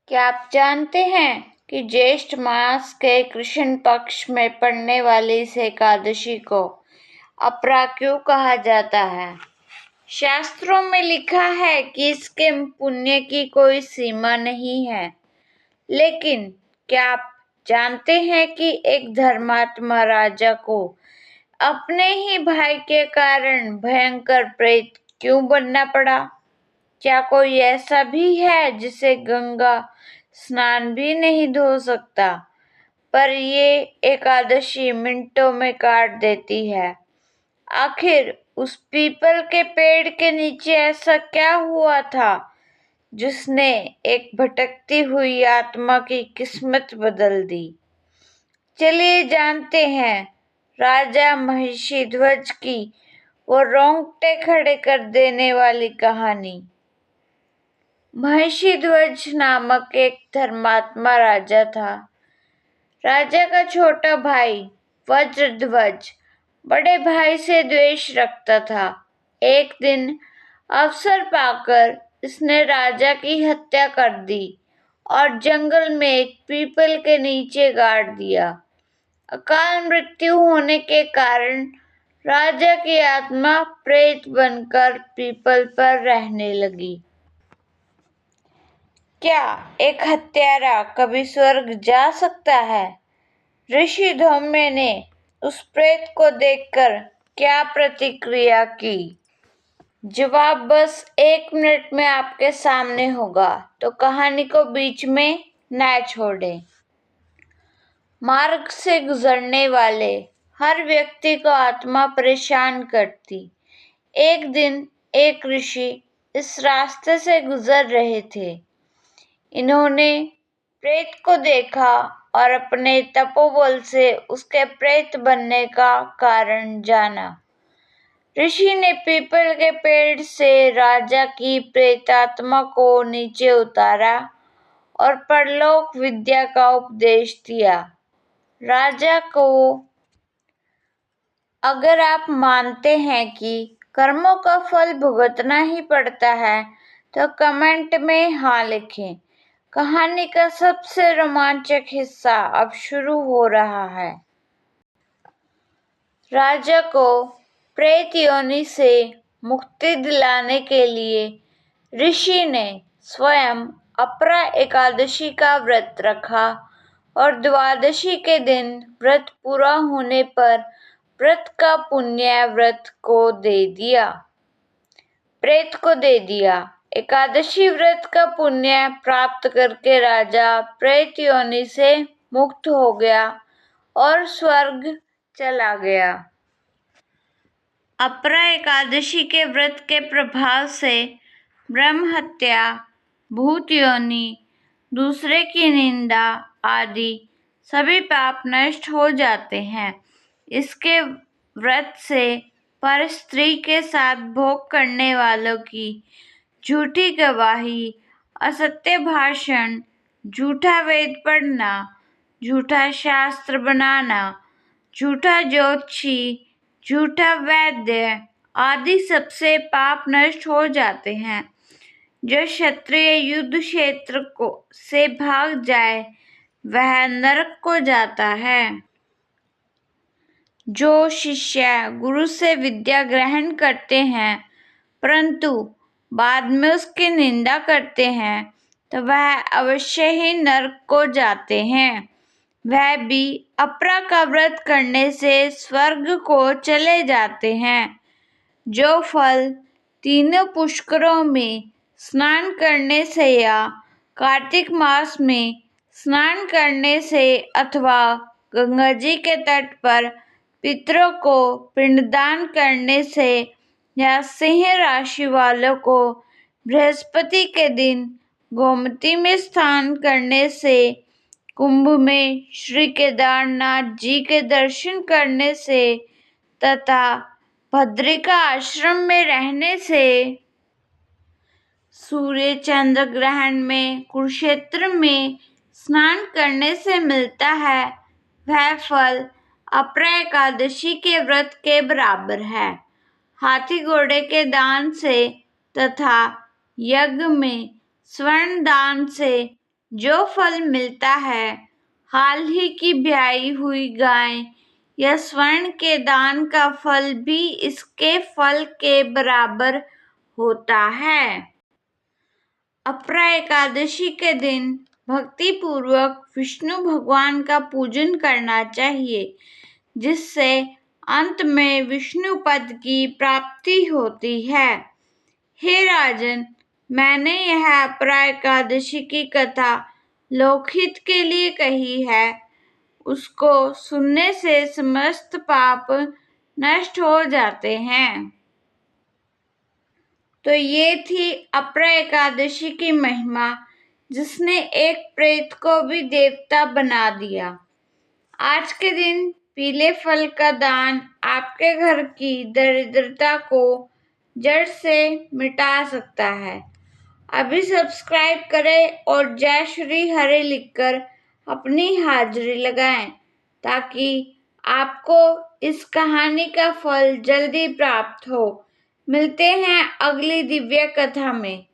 क्या आप जानते हैं कि ज्येष्ठ मास के कृष्ण पक्ष में पड़ने वाली इस एकादशी को अपरा क्यों कहा जाता है? शास्त्रों में लिखा है कि इसके पुण्य की कोई सीमा नहीं है। लेकिन क्या आप जानते हैं कि एक धर्मात्मा राजा को अपने ही भाई के कारण भयंकर प्रेत क्यों बनना पड़ा? क्या कोई ऐसा भी है जिसे गंगा स्नान भी नहीं धो सकता, पर ये एकादशी मिनटों में काट देती है? आखिर उस पीपल के पेड़ के नीचे ऐसा क्या हुआ था जिसने एक भटकती हुई आत्मा की किस्मत बदल दी? चलिए जानते हैं राजा महिषीध्वज की वो रोंगटे खड़े कर देने वाली कहानी। महिषीध्वज नामक एक धर्मात्मा राजा था। राजा का छोटा भाई वज्रध्वज बड़े भाई से द्वेष रखता था। एक दिन अवसर पाकर इसने राजा की हत्या कर दी और जंगल में एक पीपल के नीचे गाड़ दिया। अकाल मृत्यु होने के कारण राजा की आत्मा प्रेत बनकर पीपल पर रहने लगी। क्या एक हत्यारा कभी स्वर्ग जा सकता है? ऋषि धौम्य ने उस प्रेत को देखकर क्या प्रतिक्रिया की? जवाब बस 1 मिनट में आपके सामने होगा, तो कहानी को बीच में न छोड़ें। मार्ग से गुजरने वाले हर व्यक्ति को आत्मा परेशान करती। एक दिन एक ऋषि इस रास्ते से गुजर रहे थे। इन्होंने प्रेत को देखा और अपने तपोबल से उसके प्रेत बनने का कारण जाना। ऋषि ने पीपल के पेड़ से राजा की प्रेतात्मा को नीचे उतारा और परलोक विद्या का उपदेश दिया। राजा को अगर आप मानते हैं कि कर्मों का फल भुगतना ही पड़ता है, तो कमेंट में हाँ लिखें। कहानी का सबसे रोमांचक हिस्सा अब शुरू हो रहा है। राजा को प्रेत योनि से मुक्ति दिलाने के लिए ऋषि ने स्वयं अपरा एकादशी का व्रत रखा और द्वादशी के दिन व्रत पूरा होने पर व्रत का पुण्य व्रत को दे दिया, प्रेत को दे दिया। एकादशी व्रत का पुण्य प्राप्त करके राजा प्रेत योनि से मुक्त हो गया और स्वर्ग चला गया। अपरा एकादशी के व्रत के प्रभाव से ब्रह्म हत्या, भूत योनि, दूसरे की निंदा आदि सभी पाप नष्ट हो जाते हैं। इसके व्रत से पर स्त्री के साथ भोग करने वालों की झूठी गवाही, असत्य भाषण, झूठा वेद पढ़ना, झूठा शास्त्र बनाना, झूठा ज्योतिषी, झूठा वैद्य आदि सबसे पाप नष्ट हो जाते हैं। जो क्षत्रिय युद्ध क्षेत्र को से भाग जाए वह नरक को जाता है। जो शिष्य गुरु से विद्या ग्रहण करते हैं परंतु बाद में उसकी निंदा करते हैं, तो वह अवश्य ही नरक को जाते हैं। वह भी अपरा का व्रत करने से स्वर्ग को चले जाते हैं। जो फल तीनों पुष्करों में स्नान करने से या कार्तिक मास में स्नान करने से अथवा गंगा जी के तट पर पितरों को पिंडदान करने से या सिंह राशि वालों को बृहस्पति के दिन गोमती में स्नान करने से, कुंभ में श्री केदारनाथ जी के दर्शन करने से तथा भद्रिका आश्रम में रहने से, सूर्य चंद्र ग्रहण में कुरुक्षेत्र में स्नान करने से मिलता है, वह फल अपरा एकादशी के व्रत के बराबर है। हाथी घोड़े के दान से तथा यज्ञ में स्वर्ण दान से जो फल मिलता है, हाल ही की ब्याई हुई गाय या स्वर्ण के दान का फल भी इसके फल के बराबर होता है। अपरा एकादशी के दिन भक्ति पूर्वक विष्णु भगवान का पूजन करना चाहिए, जिससे अंत में विष्णु पद की प्राप्ति होती है। हे राजन, मैंने यह अपरा एकादशी की कथा लोकहित के लिए कही है। उसको सुनने से समस्त पाप नष्ट हो जाते हैं। तो ये थी अपरा एकादशी की महिमा, जिसने एक प्रेत को भी देवता बना दिया। आज के दिन पीले फल का दान आपके घर की दरिद्रता को जड़ से मिटा सकता है। अभी सब्सक्राइब करें और जय श्री हरि लिखकर अपनी हाजिरी लगाएं, ताकि आपको इस कहानी का फल जल्दी प्राप्त हो। मिलते हैं अगली दिव्य कथा में।